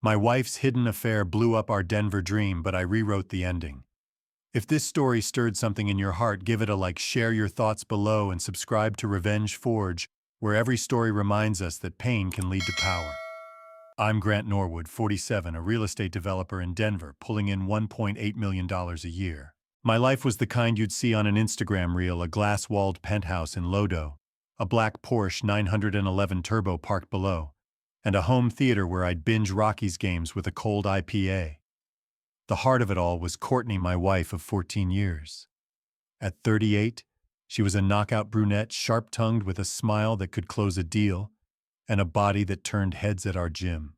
My wife's hidden affair blew up our Denver dream, but I rewrote the ending. If this story stirred something in your heart, give it a like, share your thoughts below, and subscribe to Revenge Forge, where every story reminds us that pain can lead to power. I'm Grant Norwood, 47, a real estate developer in Denver, pulling in $1.8 million a year. My life was the kind you'd see on an Instagram reel: a glass-walled penthouse in Lodo, a black Porsche 911 Turbo parked below, and a home theater where I'd binge Rockies games with a cold IPA. The heart of it all was Courtney, my wife of 14 years. At 38, she was a knockout brunette, sharp-tongued with a smile that could close a deal, and a body that turned heads at our gym.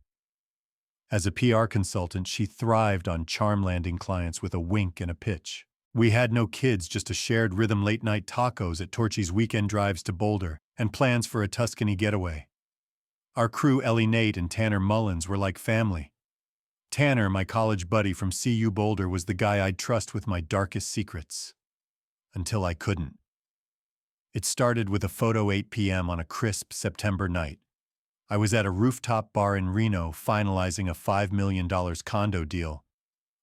As a PR consultant, she thrived on charm-landing clients with a wink and a pitch. We had no kids, just a shared rhythm: late-night tacos at Torchy's, weekend drives to Boulder, and plans for a Tuscany getaway. Our crew, Ellie, Nate, and Tanner Mullins, were like family. Tanner, my college buddy from CU Boulder, was the guy I'd trust with my darkest secrets. Until I couldn't. It started with a photo: 8 p.m. on a crisp September night. I was at a rooftop bar in Reno finalizing a $5 million condo deal,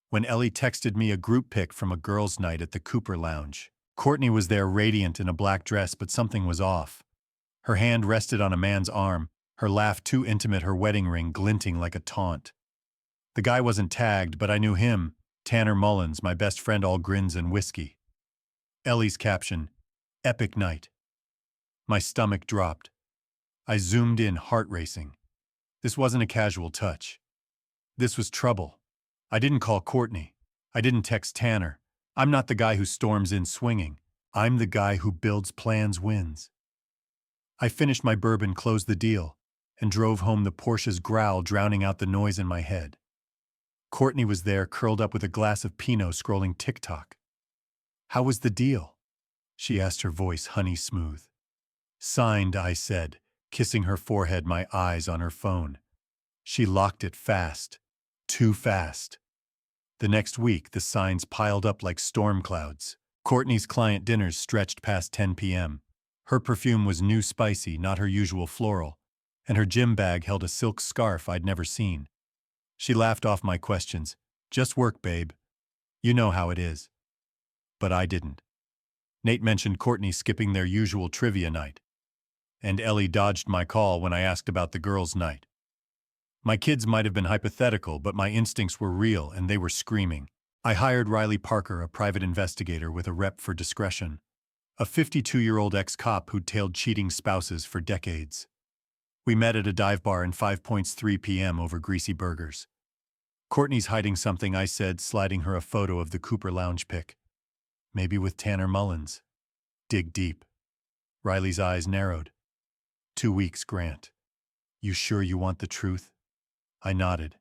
when Ellie texted me a group pic from a girls' night at the Cooper Lounge. Courtney was there, radiant in a black dress, but something was off. Her hand rested on a man's arm, her laugh too intimate, her wedding ring glinting like a taunt. The guy wasn't tagged, but I knew him: Tanner Mullins, my best friend, all grins and whiskey. Ellie's caption: epic night. My stomach dropped. I zoomed in, heart racing. This wasn't a casual touch. This was trouble. I didn't call Courtney. I didn't text Tanner. I'm not the guy who storms in swinging. I'm the guy who builds plans, wins. I finished my bourbon, closed the deal, and drove home, the Porsche's growl drowning out the noise in my head. Courtney was there, curled up with a glass of Pinot, scrolling TikTok. "How was the deal?" she asked, her voice honey smooth. "Signed," I said, kissing her forehead, my eyes on her phone. She locked it fast. Too fast. The next week, the signs piled up like storm clouds. Courtney's client dinners stretched past 10 p.m. Her perfume was new, spicy, not her usual floral, and her gym bag held a silk scarf I'd never seen. She laughed off my questions. "Just work, babe. You know how it is." But I didn't. Nate mentioned Courtney skipping their usual trivia night, and Ellie dodged my call when I asked about the girls' night. My kids might have been hypothetical, but my instincts were real, and they were screaming. I hired Riley Parker, a private investigator with a rep for discretion, a 52-year-old ex-cop who'd tailed cheating spouses for decades. We met at a dive bar in 5 Points, 3 p.m. over greasy burgers. "Courtney's hiding something," I said, sliding her a photo of the Cooper Lounge pic. "Maybe with Tanner Mullins." "Dig deep." Riley's eyes narrowed. 2 weeks, Grant. "You sure you want the truth?" I nodded.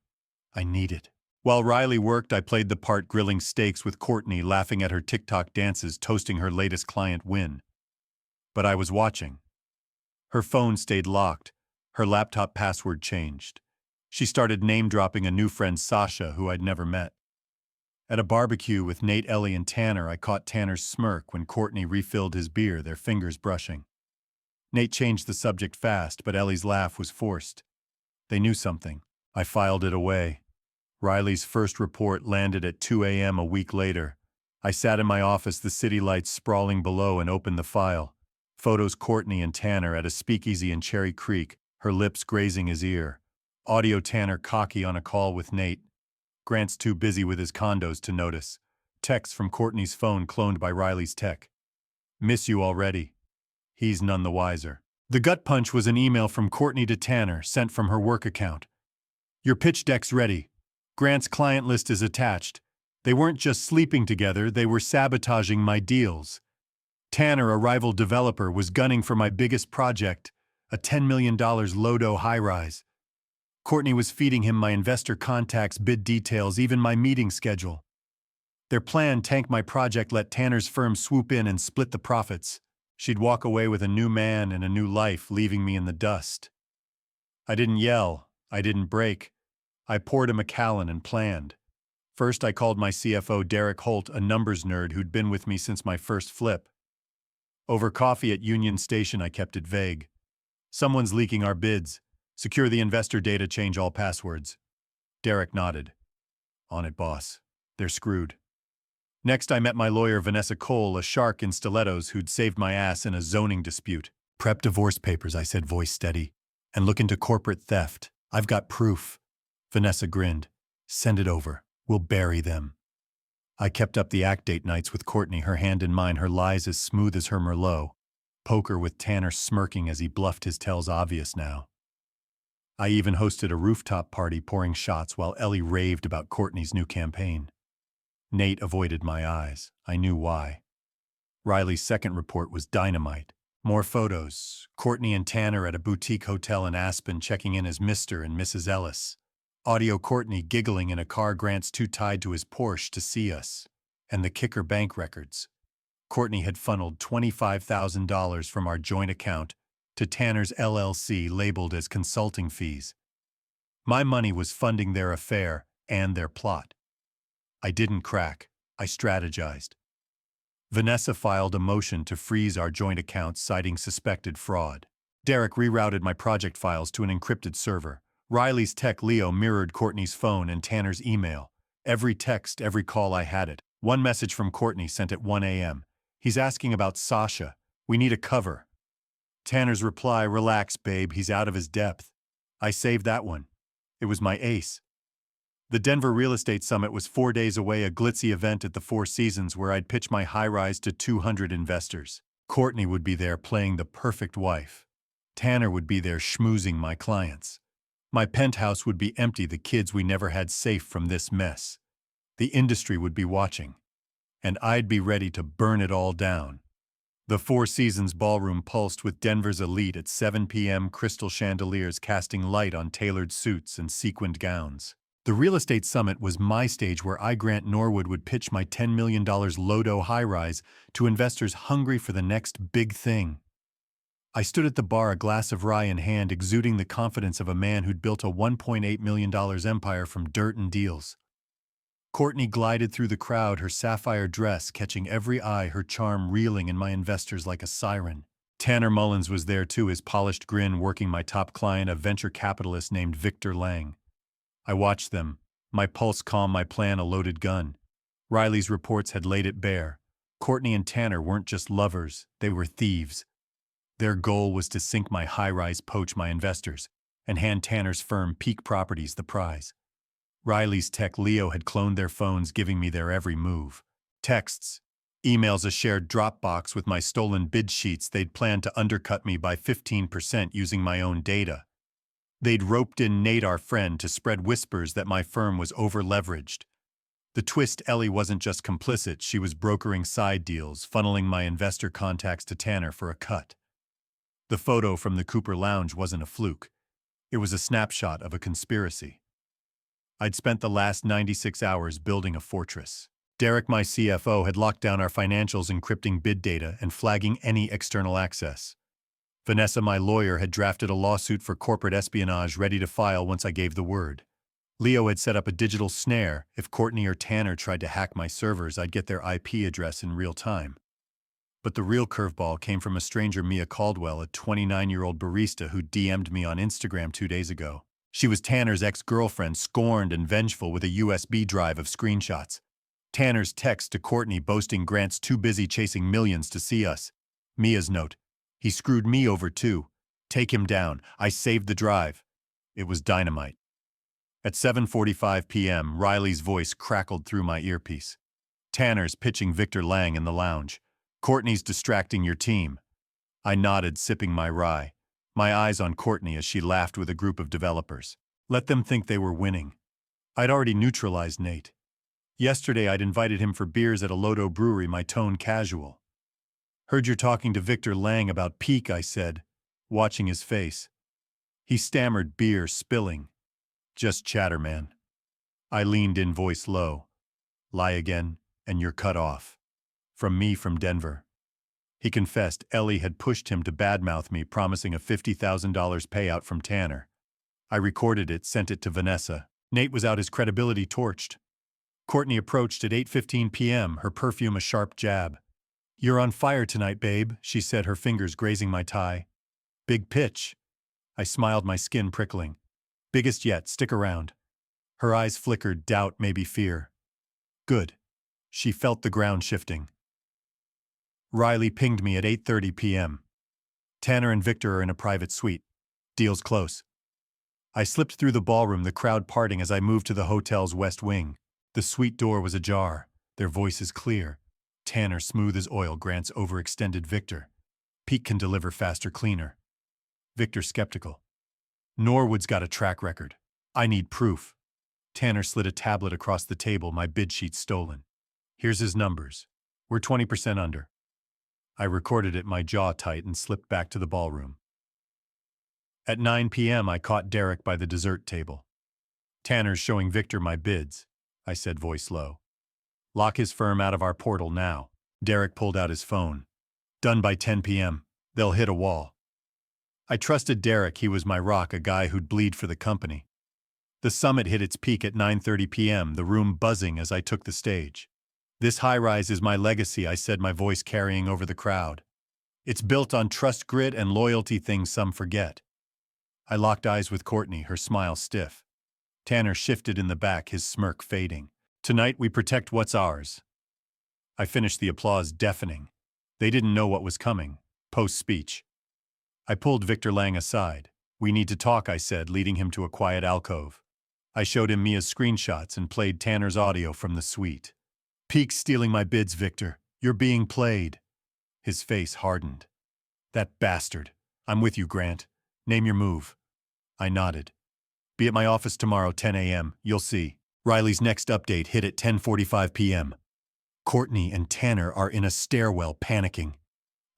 "I need it." While Riley worked, I played the part, grilling steaks with Courtney, laughing at her TikTok dances, toasting her latest client win. But I was watching. Her phone stayed locked. Her laptop password changed. She started name-dropping a new friend, Sasha, who I'd never met. At a barbecue with Nate, Ellie, and Tanner, I caught Tanner's smirk when Courtney refilled his beer, their fingers brushing. Nate changed the subject fast, but Ellie's laugh was forced. They knew something. I filed it away. Riley's first report landed at 2 a.m. a week later. I sat in my office, the city lights sprawling below, and opened the file. Photos: Courtney and Tanner at a speakeasy in Cherry Creek, her lips grazing his ear. Audio: Tanner cocky on a call with Nate. Grant's too busy with his condos to notice. Text from Courtney's phone cloned by Riley's tech. "Miss you already." He's none the wiser. The gut punch was an email from Courtney to Tanner, sent from her work account. "Your pitch deck's ready. Grant's client list is attached. They weren't just sleeping together, they were sabotaging my deals. Tanner, a rival developer, was gunning for my biggest project, a $10 million Lodo high-rise. Courtney was feeding him my investor contacts, bid details, even my meeting schedule. Their plan: tank my project, let Tanner's firm swoop in and split the profits. She'd walk away with a new man and a new life, leaving me in the dust." I didn't yell. I didn't break. I poured a Macallan and planned. First, I called my CFO, Derek Holt, a numbers nerd who'd been with me since my first flip. Over coffee at Union Station, I kept it vague. "Someone's leaking our bids. Secure the investor data, change all passwords." Derek nodded. On it, boss. They're screwed. Next, I met my lawyer Vanessa Cole, a shark in stilettos who'd saved my ass in a zoning dispute. Prep divorce papers, I said, voice steady. And look into corporate theft. I've got proof. Vanessa grinned. Send it over. We'll bury them. I kept up the act date nights with Courtney, her hand in mine, her lies as smooth as her Merlot. Poker with Tanner smirking as he bluffed his tells obvious now. I even hosted a rooftop party pouring shots while Ellie raved about Courtney's new campaign. Nate avoided my eyes. I knew why. Riley's second report was dynamite. More photos. Courtney and Tanner at a boutique hotel in Aspen checking in as Mr. and Mrs. Ellis. Audio Courtney giggling in a car Grant's too tied to his Porsche to see us. And the kicker, bank records. Courtney had funneled $25,000 from our joint account to Tanner's LLC labeled as consulting fees. My money was funding their affair and their plot. I didn't crack. I strategized. Vanessa filed a motion to freeze our joint accounts citing suspected fraud. Derek rerouted my project files to an encrypted server. Riley's tech Leo mirrored Courtney's phone and Tanner's email. Every text, every call, I had it. One message from Courtney sent at 1 a.m. He's asking about Sasha. We need a cover. Tanner's reply, relax, babe, he's out of his depth. I saved that one. It was my ace. The Denver Real Estate Summit was 4 days away, a glitzy event at the Four Seasons where I'd pitch my high-rise to 200 investors. Courtney would be there playing the perfect wife. Tanner would be there schmoozing my clients. My penthouse would be empty, the kids we never had safe from this mess. The industry would be watching. And I'd be ready to burn it all down. The Four Seasons ballroom pulsed with Denver's elite at 7 p.m. crystal chandeliers casting light on tailored suits and sequined gowns. The Real Estate Summit was my stage where I, Grant Norwood, would pitch my $10 million Lodo high-rise to investors hungry for the next big thing. I stood at the bar, a glass of rye in hand, exuding the confidence of a man who'd built a $1.8 million empire from dirt and deals. Courtney glided through the crowd, her sapphire dress catching every eye, her charm reeling in my investors like a siren. Tanner Mullins was there too, his polished grin working my top client, a venture capitalist named Victor Lang. I watched them, my pulse calm, my plan a loaded gun. Riley's reports had laid it bare. Courtney and Tanner weren't just lovers, they were thieves. Their goal was to sink my high-rise, poach my investors, and hand Tanner's firm, Peak Properties, the prize. Riley's tech Leo had cloned their phones, giving me their every move. Texts, emails, a shared Dropbox with my stolen bid sheets. They'd planned to undercut me by 15% using my own data. They'd roped in Nate, our friend, to spread whispers that my firm was over-leveraged. The twist, Ellie wasn't just complicit, she was brokering side deals, funneling my investor contacts to Tanner for a cut. The photo from the Cooper Lounge wasn't a fluke. It was a snapshot of a conspiracy. I'd spent the last 96 hours building a fortress. Derek, my CFO, had locked down our financials, encrypting bid data and flagging any external access. Vanessa, my lawyer, had drafted a lawsuit for corporate espionage ready to file once I gave the word. Leo had set up a digital snare. If Courtney or Tanner tried to hack my servers, I'd get their IP address in real time. But the real curveball came from a stranger, Mia Caldwell, a 29-year-old barista who DM'd me on Instagram 2 days ago. She was Tanner's ex-girlfriend, scorned and vengeful, with a USB drive of screenshots. Tanner's text to Courtney boasting Grant's too busy chasing millions to see us. Mia's note, he screwed me over too. Take him down. I saved the drive. It was dynamite. At 7:45 p.m., Riley's voice crackled through my earpiece. Tanner's pitching Victor Lang in the lounge. Courtney's distracting your team. I nodded, sipping my rye, my eyes on Courtney as she laughed with a group of developers. Let them think they were winning. I'd already neutralized Nate. Yesterday I'd invited him for beers at a Lodo brewery, my tone casual. Heard you're talking to Victor Lang about Peak, I said, watching his face. He stammered, beer spilling. Just chatter, man. I leaned in, voice low. Lie again, and you're cut off. From me, from Denver. He confessed Ellie had pushed him to badmouth me, promising a $50,000 payout from Tanner. I recorded it, sent it to Vanessa. Nate was out, his credibility torched. Courtney approached at 8:15 p.m., her perfume a sharp jab. You're on fire tonight, babe, she said, her fingers grazing my tie. Big pitch. I smiled, my skin prickling. Biggest yet, stick around. Her eyes flickered, doubt, maybe fear. Good. She felt the ground shifting. Riley pinged me at 8:30 p.m. Tanner and Victor are in a private suite. Deal's close. I slipped through the ballroom, the crowd parting as I moved to the hotel's west wing. The suite door was ajar, their voices clear. Tanner smooth as oil, Grant's overextended Victor. Pete can deliver faster, cleaner. Victor skeptical. Norwood's got a track record. I need proof. Tanner slid a tablet across the table, my bid sheet stolen. Here's his numbers. We're 20% under. I recorded it, my jaw tight, and slipped back to the ballroom. At 9 p.m. I caught Derek by the dessert table. Tanner's showing Victor my bids, I said, voice low. Lock his firm out of our portal now. Derek pulled out his phone. Done by 10 p.m. They'll hit a wall. I trusted Derek, he was my rock, a guy who'd bleed for the company. The summit hit its peak at 9:30 p.m., the room buzzing as I took the stage. This high-rise is my legacy, I said, my voice carrying over the crowd. It's built on trust, grit, and loyalty, things some forget. I locked eyes with Courtney, her smile stiff. Tanner shifted in the back, his smirk fading. Tonight we protect what's ours. I finished, the applause deafening. They didn't know what was coming. Post-speech. I pulled Victor Lang aside. We need to talk, I said, leading him to a quiet alcove. I showed him Mia's screenshots and played Tanner's audio from the suite. Peek's stealing my bids, Victor. You're being played. His face hardened. That bastard. I'm with you, Grant. Name your move. I nodded. Be at my office tomorrow, 10 a.m. You'll see. Riley's next update hit at 10:45 p.m. Courtney and Tanner are in a stairwell, panicking.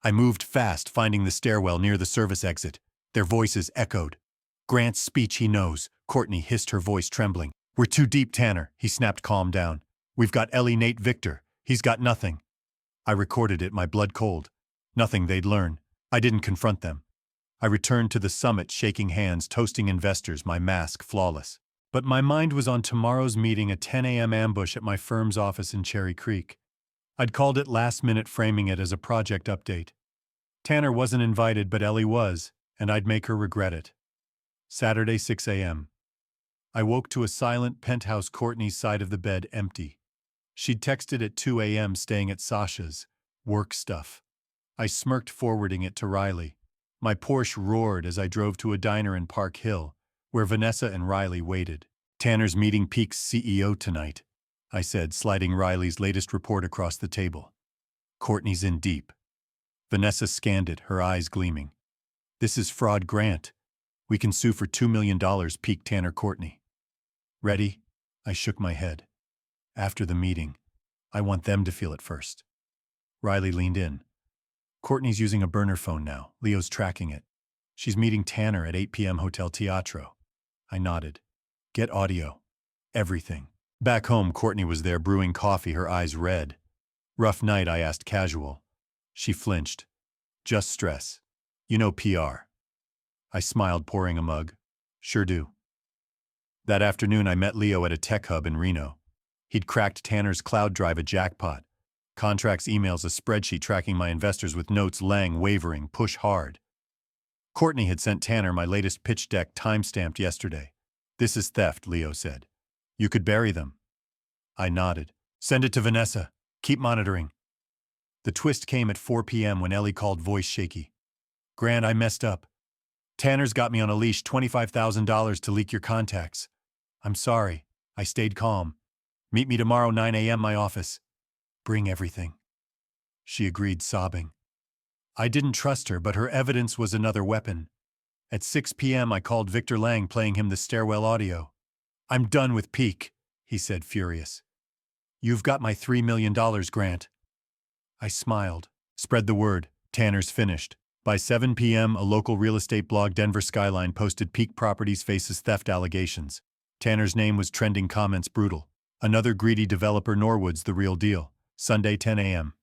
I moved fast, finding the stairwell near the service exit. Their voices echoed. Grant's speech he knows, Courtney hissed, her voice trembling. We're too deep, Tanner, he snapped, calm down. We've got Ellie, Nate, Victor. He's got nothing. I recorded it, my blood cold. Nothing they'd learn. I didn't confront them. I returned to the summit, shaking hands, toasting investors, my mask flawless. But my mind was on tomorrow's meeting, a 10 a.m. ambush at my firm's office in Cherry Creek. I'd called it last minute, framing it as a project update. Tanner wasn't invited, but Ellie was, and I'd make her regret it. Saturday, 6 a.m. I woke to a silent penthouse, Courtney's side of the bed empty. She'd texted at 2 a.m. staying at Sasha's. Work stuff. I smirked, forwarding it to Riley. My Porsche roared as I drove to a diner in Park Hill, where Vanessa and Riley waited. Tanner's meeting Peek's CEO tonight, I said, sliding Riley's latest report across the table. Courtney's in deep. Vanessa scanned it, her eyes gleaming. This is fraud, Grant. We can sue for $2 million, Peek, Tanner, Courtney. Ready? I shook my head. After the meeting, I want them to feel it first. Riley leaned in. Courtney's using a burner phone now. Leo's tracking it. She's meeting Tanner at 8 p.m. Hotel Teatro. I nodded. Get audio. Everything. Back home, Courtney was there brewing coffee, her eyes red. Rough night, I asked, casual. She flinched. Just stress. You know PR. I smiled, pouring a mug. Sure do. That afternoon, I met Leo at a tech hub in Reno. He'd cracked Tanner's cloud drive, a jackpot. Contracts, emails, a spreadsheet tracking my investors with notes, Lang wavering, push hard. Courtney had sent Tanner my latest pitch deck, time-stamped yesterday. This is theft, Leo said. You could bury them. I nodded. Send it to Vanessa. Keep monitoring. The twist came at 4 p.m. when Ellie called, voice shaky. Grant, I messed up. Tanner's got me on a leash, $25,000 to leak your contacts. I'm sorry. I stayed calm. Meet me tomorrow, 9 a.m. my office. Bring everything. She agreed, sobbing. I didn't trust her, but her evidence was another weapon. At 6 p.m. I called Victor Lang, playing him the stairwell audio. I'm done with Peek, he said, furious. You've got my $3 million, Grant. I smiled. Spread the word. Tanner's finished. By 7 p.m., a local real estate blog, Denver Skyline, posted Peek Properties faces theft allegations. Tanner's name was trending, comments brutal. Another greedy developer, Norwood's the real deal. Sunday, 10 a.m.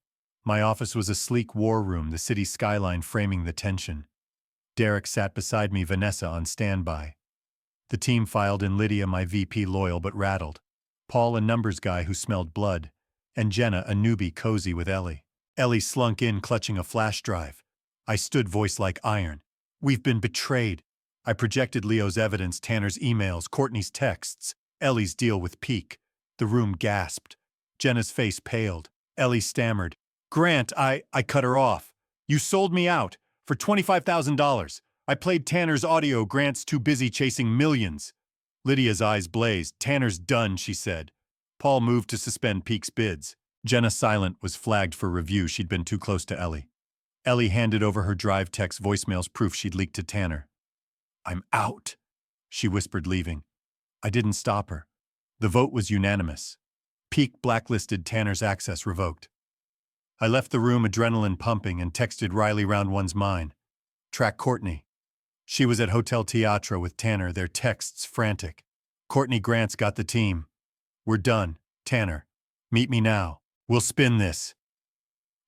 My office was a sleek war room, the city skyline framing the tension. Derek sat beside me, Vanessa on standby. The team filed in, Lydia, my VP, loyal but rattled. Paul, a numbers guy who smelled blood. And Jenna, a newbie, cozy with Ellie. Ellie slunk in, clutching a flash drive. I stood, voice like iron. We've been betrayed. I projected Leo's evidence, Tanner's emails, Courtney's texts. Ellie's deal with Peak. The room gasped. Jenna's face paled. Ellie stammered. Grant, I cut her off. You sold me out. For $25,000. I played Tanner's audio. Grant's too busy chasing millions. Lydia's eyes blazed. Tanner's done, she said. Paul moved to suspend Peak's bids. Jenna, silent, was flagged for review. She'd been too close to Ellie. Ellie handed over her drive text voicemails, proof she'd leaked to Tanner. I'm out, she whispered, leaving. I didn't stop her. The vote was unanimous. Peak blacklisted, Tanner's access revoked. I left the room, adrenaline pumping, and texted Riley, round one's mind. Track Courtney. She was at Hotel Teatro with Tanner, their texts frantic. Courtney, Grant's got the team. We're done. Tanner. Meet me now. We'll spin this.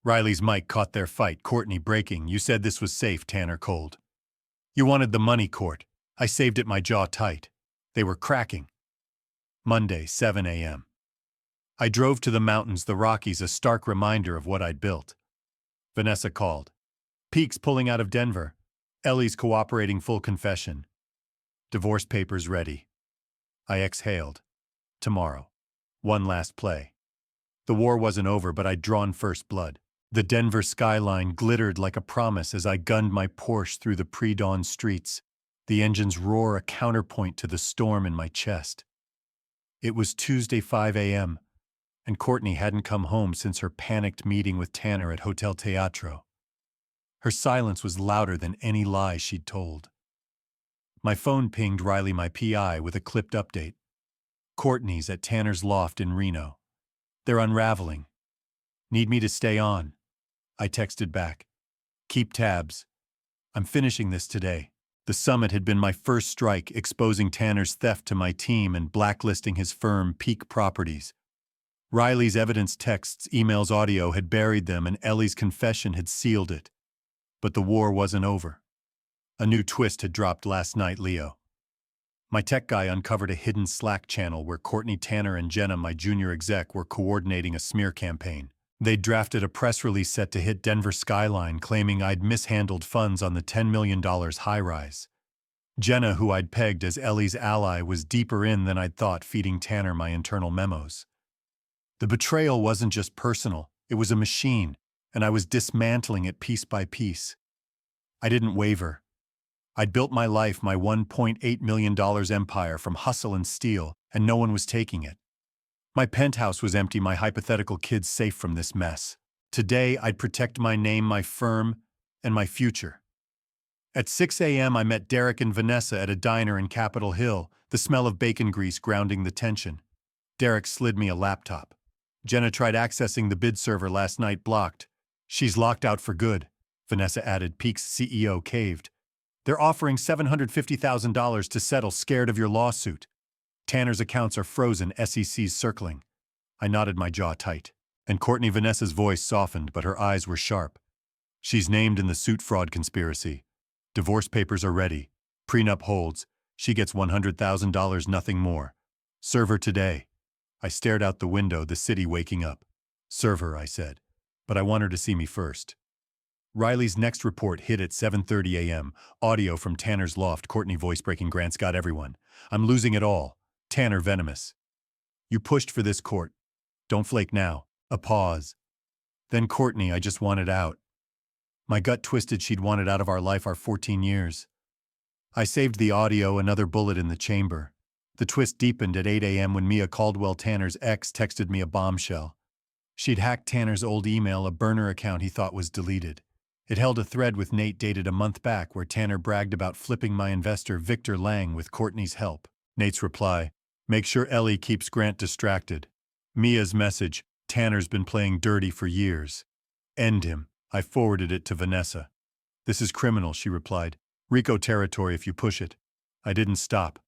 Riley's mic caught their fight. Courtney breaking. You said this was safe, Tanner cold. You wanted the money, Court. I saved it, my jaw tight. They were cracking. Monday, 7 a.m. I drove to the mountains, the Rockies, a stark reminder of what I'd built. Vanessa called. Peak's pulling out of Denver. Ellie's cooperating, full confession. Divorce papers ready. I exhaled. Tomorrow. One last play. The war wasn't over, but I'd drawn first blood. The Denver skyline glittered like a promise as I gunned my Porsche through the pre-dawn streets, the engine's roar a counterpoint to the storm in my chest. It was Tuesday, 5 a.m., and Courtney hadn't come home since her panicked meeting with Tanner at Hotel Teatro. Her silence was louder than any lie she'd told. My phone pinged Riley, my PI, with a clipped update. Courtney's at Tanner's loft in Reno. They're unraveling. Need me to stay on? I texted back. Keep tabs. I'm finishing this today. The summit had been my first strike, exposing Tanner's theft to my team and blacklisting his firm, Peak Properties. Riley's evidence texts, emails, audio had buried them, and Ellie's confession had sealed it. But the war wasn't over. A new twist had dropped last night, Leo. My tech guy uncovered a hidden Slack channel where Courtney, Tanner, and Jenna, my junior exec, were coordinating a smear campaign. They'd drafted a press release set to hit Denver skyline, claiming I'd mishandled funds on the $10 million high-rise. Jenna, who I'd pegged as Ellie's ally, was deeper in than I'd thought, feeding Tanner my internal memos. The betrayal wasn't just personal, it was a machine, and I was dismantling it piece by piece. I didn't waver. I'd built my life, my $1.8 million empire, from hustle and steal, and no one was taking it. My penthouse was empty, my hypothetical kids safe from this mess. Today, I'd protect my name, my firm, and my future. At 6 a.m., I met Derek and Vanessa at a diner in Capitol Hill, the smell of bacon grease grounding the tension. Derek slid me a laptop. Jenna tried accessing the bid server last night, blocked. She's locked out for good, Vanessa added. Peak's CEO caved. They're offering $750,000 to settle, scared of your lawsuit. Tanner's accounts are frozen, SEC's circling. I nodded, my jaw tight. And Courtney, Vanessa's voice softened, but her eyes were sharp. She's named in the suit fraud conspiracy. Divorce papers are ready. Prenup holds. She gets $100,000, nothing more. Serve her today. I stared out the window, the city waking up. Serve her, I said. But I want her to see me first. Riley's next report hit at 7:30 a.m. Audio from Tanner's loft. Courtney, voice breaking. Grant's got everyone. I'm losing it all. Tanner, venomous. You pushed for this, Court. Don't flake now. A pause. Then Courtney, I just wanted out. My gut twisted. She'd wanted out of our life, our 14 years. I saved the audio, another bullet in the chamber. The twist deepened at 8 a.m. when Mia Caldwell, Tanner's ex, texted me a bombshell. She'd hacked Tanner's old email, a burner account he thought was deleted. It held a thread with Nate dated a month back where Tanner bragged about flipping my investor Victor Lang with Courtney's help. Nate's reply, make sure Ellie keeps Grant distracted. Mia's message, Tanner's been playing dirty for years. End him. I forwarded it to Vanessa. This is criminal, she replied. Rico territory if you push it. I didn't stop.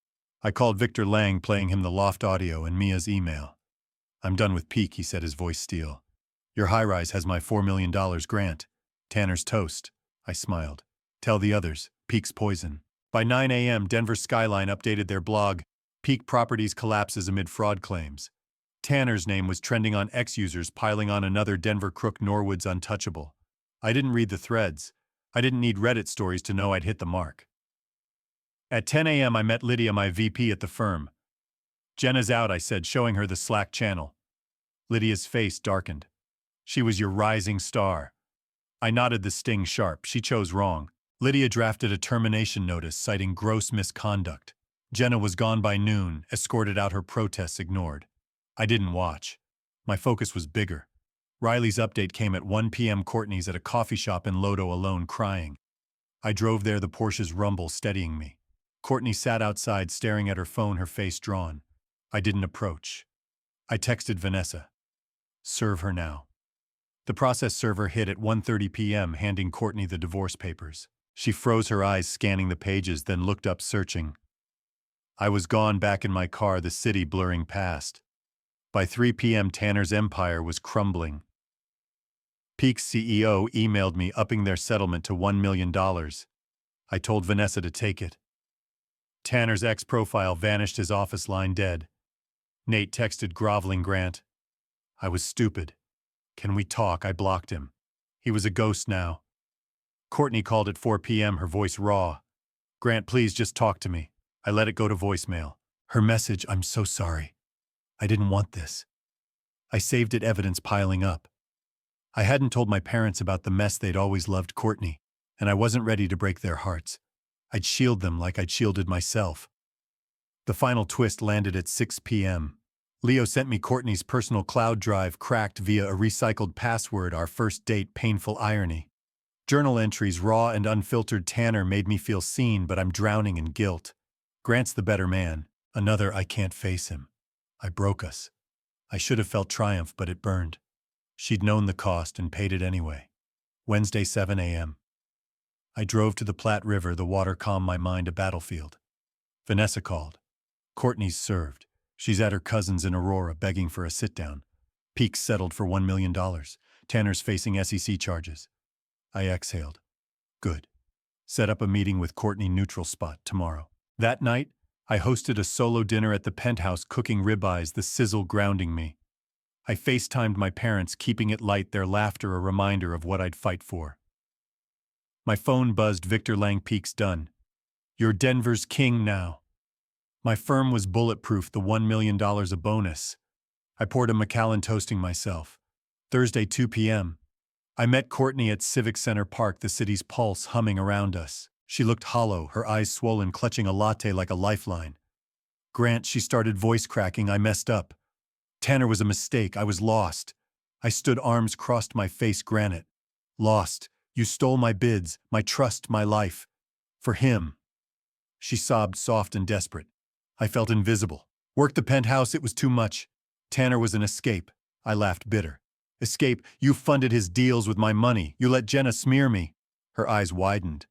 I called Victor Lang, playing him the loft audio and Mia's email. I'm done with Peak, he said, his voice steel. Your high-rise has my $4 million grant. Tanner's toast. I smiled. Tell the others, Peak's poison. By 9 a.m., Denver Skyline updated their blog. Peak Properties collapses amid fraud claims. Tanner's name was trending on X users, piling on another Denver crook. Norwood's untouchable. I didn't read the threads. I didn't need Reddit stories to know I'd hit the mark. At 10 a.m., I met Lydia, my VP at the firm. Jenna's out, I said, showing her the Slack channel. Lydia's face darkened. She was your rising star. I nodded, the sting sharp. She chose wrong. Lydia drafted a termination notice citing gross misconduct. Jenna was gone by noon, escorted out, her protests ignored. I didn't watch. My focus was bigger. Riley's update came at 1 p.m. Courtney's at a coffee shop in Lodo alone, crying. I drove there, the Porsche's rumble steadying me. Courtney sat outside staring at her phone, her face drawn. I didn't approach. I texted Vanessa. Serve her now. The process server hit at 1:30 p.m., handing Courtney the divorce papers. She froze, her eyes scanning the pages, then looked up, searching. I was gone, back in my car, the city blurring past. By 3 p.m., Tanner's empire was crumbling. Peak's CEO emailed me upping their settlement to $1 million. I told Vanessa to take it. Tanner's ex-profile vanished, his office line dead. Nate texted, groveling, Grant. I was stupid. Can we talk? I blocked him. He was a ghost now. Courtney called at 4 p.m., her voice raw. Grant, please just talk to me. I let it go to voicemail. Her message, I'm so sorry. I didn't want this. I saved it, evidence piling up. I hadn't told my parents about the mess. They'd always loved Courtney, and I wasn't ready to break their hearts. I'd shield them like I'd shielded myself. The final twist landed at 6 p.m. Leo sent me Courtney's personal cloud drive, cracked via a recycled password, our first date, painful irony. Journal entries, raw and unfiltered. Tanner made me feel seen, but I'm drowning in guilt. Grant's the better man. Another, I can't face him. I broke us. I should have felt triumph, but it burned. She'd known the cost and paid it anyway. Wednesday, 7 a.m. I drove to the Platte River, the water calmed my mind, a battlefield. Vanessa called. Courtney's served. She's at her cousin's in Aurora, begging for a sit-down. Peaks settled for $1 million. Tanner's facing SEC charges. I exhaled. Good. Set up a meeting with Courtney, neutral spot, tomorrow. That night, I hosted a solo dinner at the penthouse, cooking ribeyes, the sizzle grounding me. I FaceTimed my parents, keeping it light, their laughter a reminder of what I'd fight for. My phone buzzed. Victor Lang, Peaks done. You're Denver's king now. My firm was bulletproof, the $1 million a bonus. I poured a Macallan, toasting myself. Thursday, 2 p.m. I met Courtney at Civic Center Park, the city's pulse humming around us. She looked hollow, her eyes swollen, clutching a latte like a lifeline. Grant, she started, voice cracking. I messed up. Tanner was a mistake. I was lost. I stood, arms crossed, my face granite. Lost. You stole my bids, my trust, my life. For him. She sobbed, soft and desperate. I felt invisible. Worked the penthouse, it was too much. Tanner was an escape. I laughed, bitter. Escape? You funded his deals with my money. You let Jenna smear me. Her eyes widened.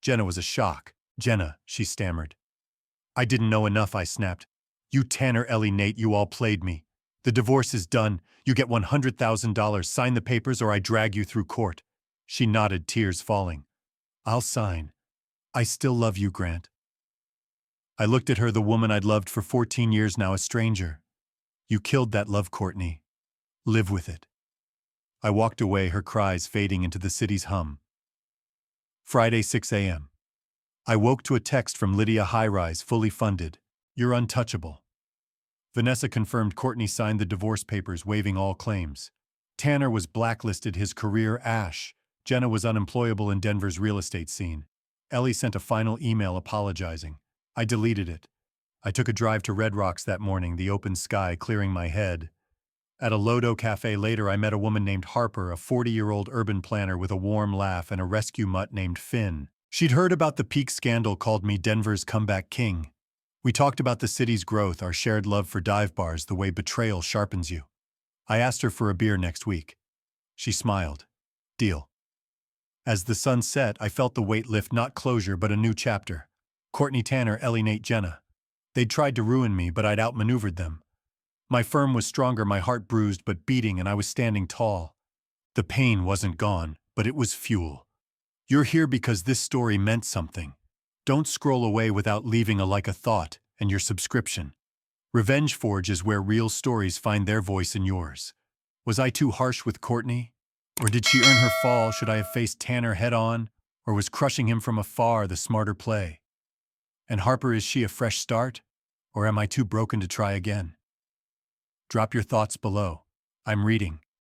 Jenna was a shock. Jenna, she stammered. I didn't know enough, I snapped. You, Tanner, Ellie, Nate, you all played me. The divorce is done. You get $100,000. Sign the papers or I drag you through court. She nodded, tears falling. I'll sign. I still love you, Grant. I looked at her, the woman I'd loved for 14 years now, a stranger. You killed that love, Courtney. Live with it. I walked away, her cries fading into the city's hum. Friday, 6 a.m. I woke to a text from Lydia, high-rise, fully funded. You're untouchable. Vanessa confirmed Courtney signed the divorce papers, waiving all claims. Tanner was blacklisted, his career ash. Jenna was unemployable in Denver's real estate scene. Ellie sent a final email apologizing. I deleted it. I took a drive to Red Rocks that morning, the open sky clearing my head. At a Lodo cafe later, I met a woman named Harper, a 40-year-old urban planner with a warm laugh and a rescue mutt named Finn. She'd heard about the Peak scandal, called me Denver's comeback king. We talked about the city's growth, our shared love for dive bars, the way betrayal sharpens you. I asked her for a beer next week. She smiled. Deal. As the sun set, I felt the weight lift, not closure, but a new chapter. Courtney, Tanner, Ellie, Nate, Jenna. They'd tried to ruin me, but I'd outmaneuvered them. My firm was stronger, my heart bruised but beating, and I was standing tall. The pain wasn't gone, but it was fuel. You're here because this story meant something. Don't scroll away without leaving a like, a thought, and your subscription. Revenge Forge is where real stories find their voice in yours. Was I too harsh with Courtney? Or did she earn her fall? Should I have faced Tanner head-on? Or was crushing him from afar the smarter play? And Harper, is she a fresh start? Or am I too broken to try again? Drop your thoughts below. I'm reading.